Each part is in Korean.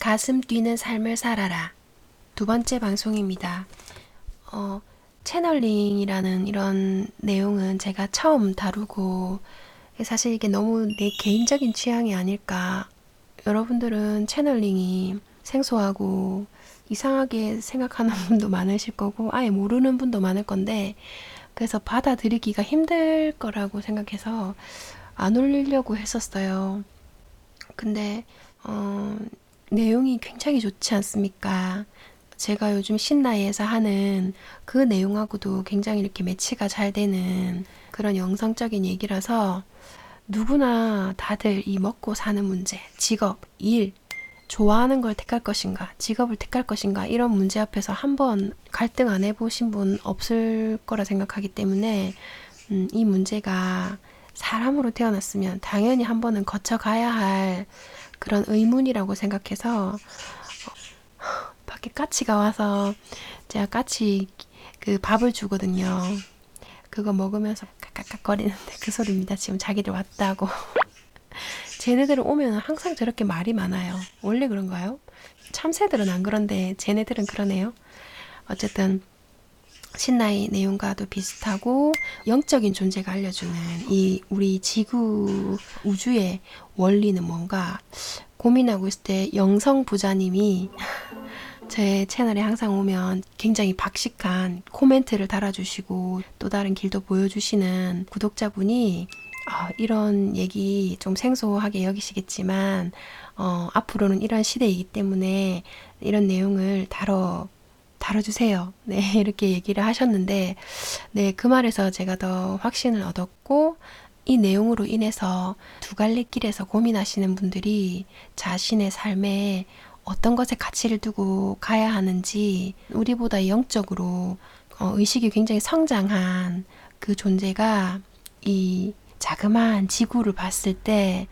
가슴 뛰는 삶을 살아라. 두 번째 방송입니다. 채널링이라는 이런 내용은 제가 처음 다루고 사실 이게 너무 내 개인적인 취향이 아닐까. 여러분들은 채널링이 생소하고 이상하게 생각하는 분도 많으실 거고 아예 모르는 분도 많을 건데 그래서 받아들이기가 힘들 거라고 생각해서 안 올리려고 했었어요. 근데 내용이 굉장히 좋지 않습니까? 제가 요즘 신나이에서 하는 그 내용하고도 굉장히 이렇게 매치가 잘 되는 그런 영성적인 얘기라서 누구나 다들 이 먹고 사는 문제, 직업, 일, 좋아하는 걸 택할 것인가, 직업을 택할 것인가 이런 문제 앞에서 한번 갈등 안 해보신 분 없을 거라 생각하기 때문에 이 문제가 사람으로 태어났으면 당연히 한 번은 거쳐가야 할 그런 의문이라고 생각해서 밖에 까치가 와서 제가 까치 그 밥을 주거든요. 그거 먹으면서 깍깍깍 거리는데 그 소리입니다. 지금 자기들 왔다고. 쟤네들은 오면 항상 저렇게 말이 많아요. 원래 그런가요? 참새들은 안 그런데 쟤네들은 그러네요. 어쨌든 신나의 내용과도 비슷하고 영적인 존재가 알려주는 이 우리 지구 우주의 원리는 뭔가 고민하고 있을 때 영성 부자님이 제 채널에 항상 오면 굉장히 박식한 코멘트를 달아주시고 또 다른 길도 보여주시는 구독자분이 이런 얘기 좀 생소하게 여기시겠지만 앞으로는 이런 시대이기 때문에 이런 내용을 다뤄주세요. 네, 이렇게 얘기를 하셨는데, 네, 그 말에서 제가 더 확신을 얻었고, 이 내용으로 인해서 두 갈래 길에서 고민하시는 분들이 자신의 삶에 어떤 것에 가치를 두고 가야 하는지, 우리보다 영적으로 의식이 굉장히 성장한 그 존재가 이 자그마한 지구를 봤을 때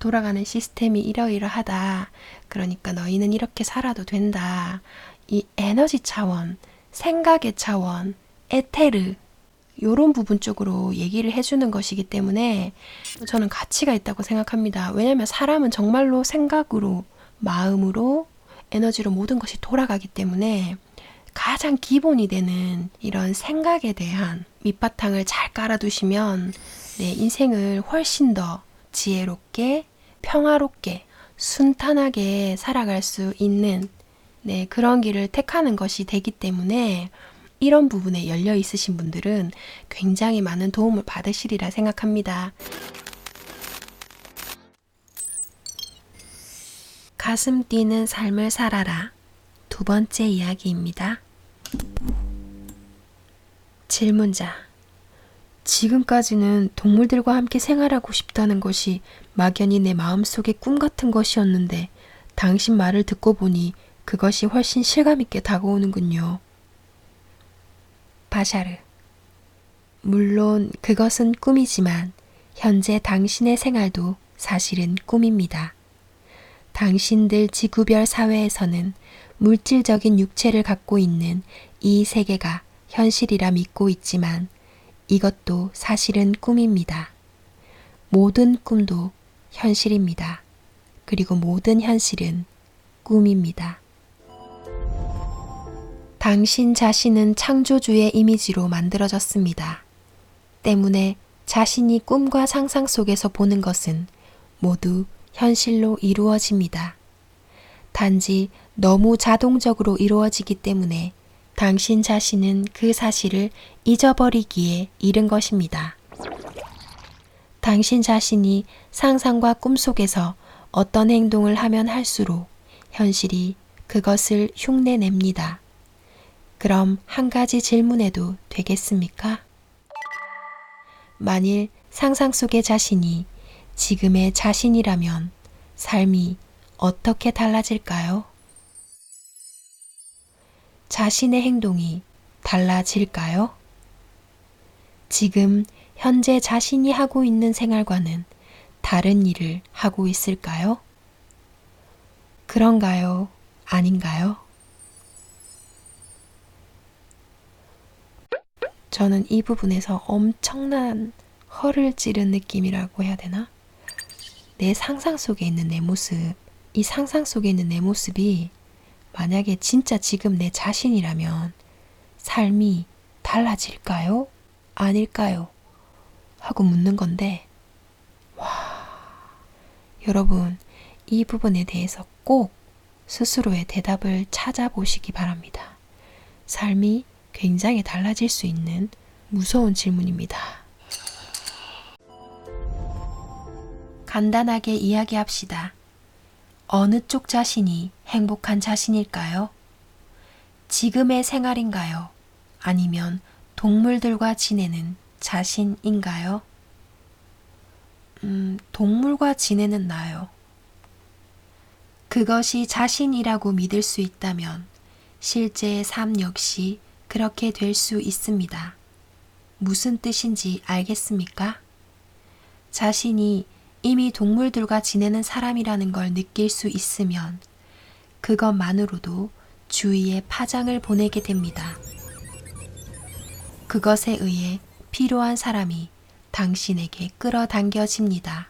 돌아가는 시스템이 이러이러하다. 그러니까 너희는 이렇게 살아도 된다. 이 에너지 차원, 생각의 차원, 에테르 요런 부분 쪽으로 얘기를 해주는 것이기 때문에 저는 가치가 있다고 생각합니다. 왜냐하면 사람은 정말로 생각으로, 마음으로, 에너지로 모든 것이 돌아가기 때문에 가장 기본이 되는 이런 생각에 대한 밑바탕을 잘 깔아두시면 내 인생을 훨씬 더 지혜롭게, 평화롭게, 순탄하게 살아갈 수 있는 그런 길을 택하는 것이 되기 때문에 이런 부분에 열려 있으신 분들은 굉장히 많은 도움을 받으시리라 생각합니다. 가슴 뛰는 삶을 살아라. 두 번째 이야기입니다. 질문자. 지금까지는 동물들과 함께 생활하고 싶다는 것이 막연히 내 마음속의 꿈 같은 것이었는데 당신 말을 듣고 보니 그것이 훨씬 실감있게 다가오는군요. 바샤르. 물론 그것은 꿈이지만 현재 당신의 생활도 사실은 꿈입니다. 당신들 지구별 사회에서는 물질적인 육체를 갖고 있는 이 세계가 현실이라 믿고 있지만 이것도 사실은 꿈입니다. 모든 꿈도 현실입니다. 그리고 모든 현실은 꿈입니다. 당신 자신은 창조주의 이미지로 만들어졌습니다. 때문에 자신이 꿈과 상상 속에서 보는 것은 모두 현실로 이루어집니다. 단지 너무 자동적으로 이루어지기 때문에 당신 자신은 그 사실을 잊어버리기에 이른 것입니다. 당신 자신이 상상과 꿈 속에서 어떤 행동을 하면 할수록 현실이 그것을 흉내냅니다. 그럼 한 가지 질문해도 되겠습니까? 만일 상상 속의 자신이 지금의 자신이라면 삶이 어떻게 달라질까요? 자신의 행동이 달라질까요? 지금 현재 자신이 하고 있는 생활과는 다른 일을 하고 있을까요? 그런가요? 아닌가요? 저는 이 부분에서 엄청난 허를 찌른 느낌이라고 해야 되나? 내 상상 속에 있는 내 모습, 이 상상 속에 있는 내 모습이 만약에 진짜 지금 내 자신이라면 삶이 달라질까요? 아닐까요? 하고 묻는 건데, 여러분, 이 부분에 대해서 꼭 스스로의 대답을 찾아보시기 바랍니다. 삶이 굉장히 달라질 수 있는 무서운 질문입니다. 간단하게 이야기합시다. 어느 쪽 자신이 행복한 자신일까요? 지금의 생활인가요? 아니면 동물들과 지내는 자신인가요? 동물과 지내는 나요. 그것이 자신이라고 믿을 수 있다면 실제의 삶 역시 그렇게 될 수 있습니다. 무슨 뜻인지 알겠습니까? 자신이 이미 동물들과 지내는 사람이라는 걸 느낄 수 있으면 그것만으로도 주위에 파장을 보내게 됩니다. 그것에 의해 필요한 사람이 당신에게 끌어당겨집니다.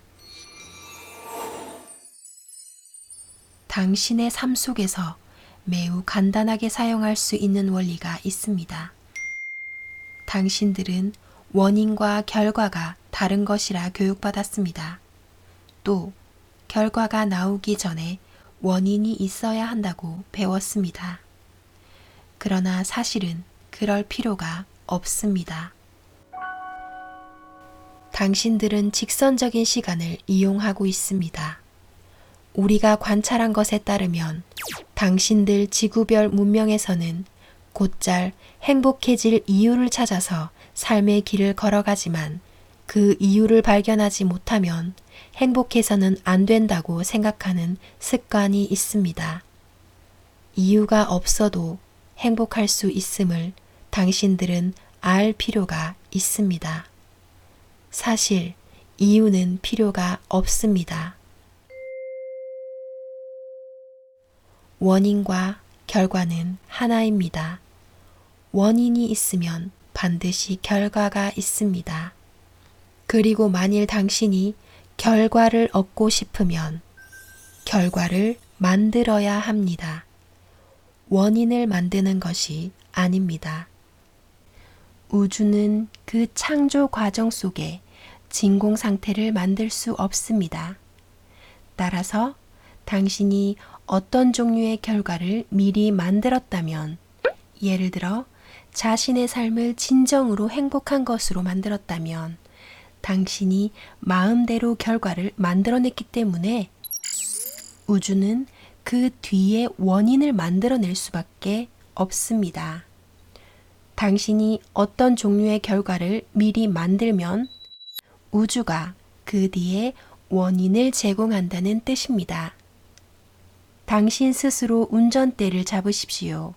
당신의 삶 속에서 매우 간단하게 사용할 수 있는 원리가 있습니다. 당신들은 원인과 결과가 다른 것이라 교육받았습니다. 또 결과가 나오기 전에 원인이 있어야 한다고 배웠습니다. 그러나 사실은 그럴 필요가 없습니다. 당신들은 직선적인 시간을 이용하고 있습니다. 우리가 관찰한 것에 따르면 당신들 지구별 문명에서는 곧잘 행복해질 이유를 찾아서 삶의 길을 걸어가지만 그 이유를 발견하지 못하면 행복해서는 안 된다고 생각하는 습관이 있습니다. 이유가 없어도 행복할 수 있음을 당신들은 알 필요가 있습니다. 사실 이유는 필요가 없습니다. 원인과 결과는 하나입니다. 원인이 있으면 반드시 결과가 있습니다. 그리고 만일 당신이 결과를 얻고 싶으면 결과를 만들어야 합니다. 원인을 만드는 것이 아닙니다. 우주는 그 창조 과정 속에 진공 상태를 만들 수 없습니다. 따라서 당신이 어떤 종류의 결과를 미리 만들었다면, 예를 들어 자신의 삶을 진정으로 행복한 것으로 만들었다면 당신이 마음대로 결과를 만들어냈기 때문에 우주는 그 뒤에 원인을 만들어낼 수밖에 없습니다. 당신이 어떤 종류의 결과를 미리 만들면 우주가 그 뒤에 원인을 제공한다는 뜻입니다. 당신 스스로 운전대를 잡으십시오.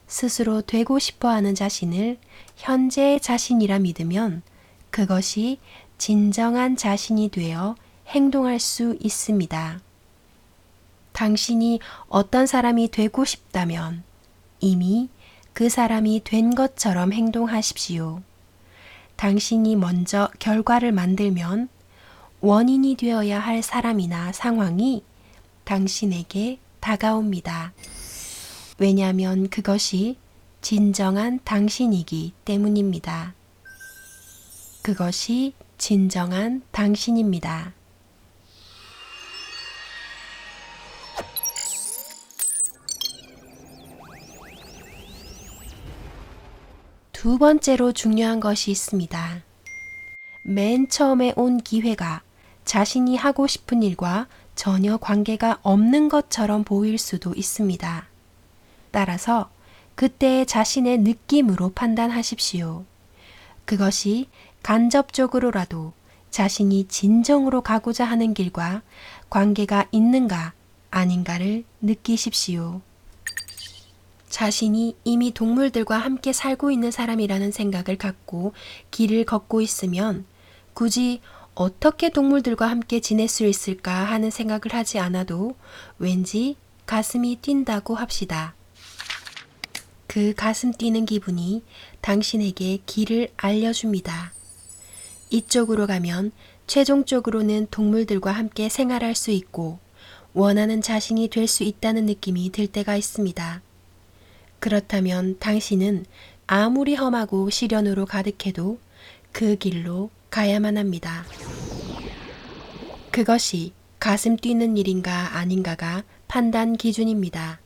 스스로 되고 싶어 하는 자신을 현재의 자신이라 믿으면 그것이 진정한 자신이 되어 행동할 수 있습니다. 당신이 어떤 사람이 되고 싶다면 이미 그 사람이 된 것처럼 행동하십시오. 당신이 먼저 결과를 만들면 원인이 되어야 할 사람이나 상황이 당신에게 다가옵니다. 왜냐하면 그것이 진정한 당신이기 때문입니다. 그것이 진정한 당신입니다. 두 번째로 중요한 것이 있습니다. 맨 처음에 온 기회가 자신이 하고 싶은 일과 전혀 관계가 없는 것처럼 보일 수도 있습니다. 따라서 그때의 자신의 느낌으로 판단하십시오. 그것이 간접적으로라도 자신이 진정으로 가고자 하는 길과 관계가 있는가 아닌가를 느끼십시오. 자신이 이미 동물들과 함께 살고 있는 사람이라는 생각을 갖고 길을 걷고 있으면 굳이 어떻게 동물들과 함께 지낼 수 있을까 하는 생각을 하지 않아도 왠지 가슴이 뛴다고 합시다. 그 가슴 뛰는 기분이 당신에게 길을 알려줍니다. 이쪽으로 가면 최종적으로는 동물들과 함께 생활할 수 있고 원하는 자신이 될 수 있다는 느낌이 들 때가 있습니다. 그렇다면 당신은 아무리 험하고 시련으로 가득해도 그 길로 가야만 합니다. 그것이 가슴 뛰는 일인가 아닌가가 판단 기준입니다.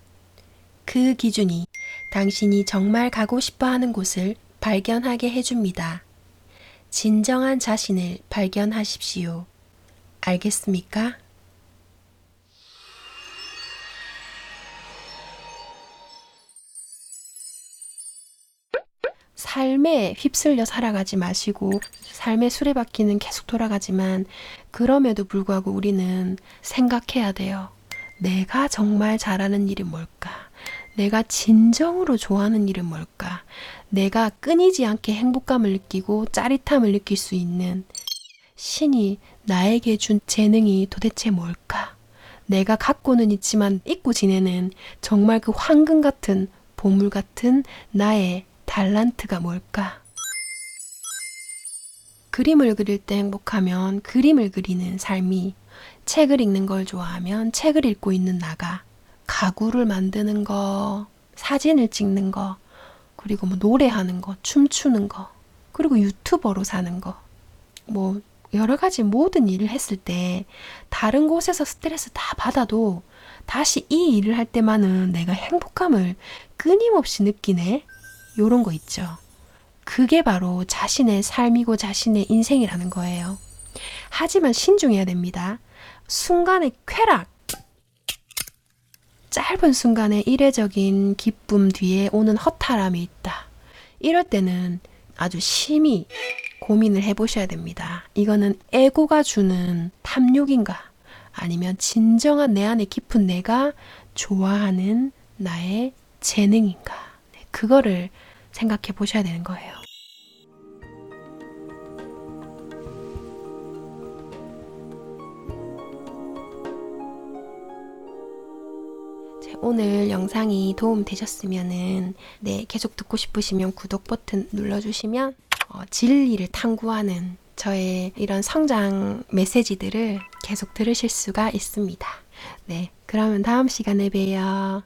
그 기준이 당신이 정말 가고 싶어 하는 곳을 발견하게 해줍니다. 진정한 자신을 발견하십시오. 알겠습니까? 삶에 휩쓸려 살아가지 마시고 삶의 수레바퀴는 계속 돌아가지만 그럼에도 불구하고 우리는 생각해야 돼요. 내가 정말 잘하는 일이 뭘까? 내가 진정으로 좋아하는 일은 뭘까? 내가 끊이지 않게 행복감을 느끼고 짜릿함을 느낄 수 있는 신이 나에게 준 재능이 도대체 뭘까? 내가 갖고는 있지만 잊고 지내는 정말 그 황금 같은 보물 같은 나의 달란트가 뭘까? 그림을 그릴 때 행복하면 그림을 그리는 삶이, 책을 읽는 걸 좋아하면 책을 읽고 있는 나가, 가구를 만드는 거, 사진을 찍는 거, 그리고 뭐 노래하는 거, 춤추는 거, 그리고 유튜버로 사는 거, 뭐 여러 가지 모든 일을 했을 때 다른 곳에서 스트레스 다 받아도 다시 이 일을 할 때만은 내가 행복감을 끊임없이 느끼네? 요런 거 있죠. 그게 바로 자신의 삶이고 자신의 인생이라는 거예요. 하지만 신중해야 됩니다. 순간의 쾌락, 짧은 순간의 이례적인 기쁨 뒤에 오는 허탈함이 있다. 이럴 때는 아주 심히 고민을 해보셔야 됩니다. 이거는 에고가 주는 탐욕인가? 아니면 진정한 내 안에 깊은 내가 좋아하는 나의 재능인가? 그거를 생각해 보셔야 되는 거예요. 오늘 영상이 도움 되셨으면은 계속 듣고 싶으시면 구독 버튼 눌러주시면 진리를 탐구하는 저의 이런 성장 메시지들을 계속 들으실 수가 있습니다. 그러면 다음 시간에 봬요.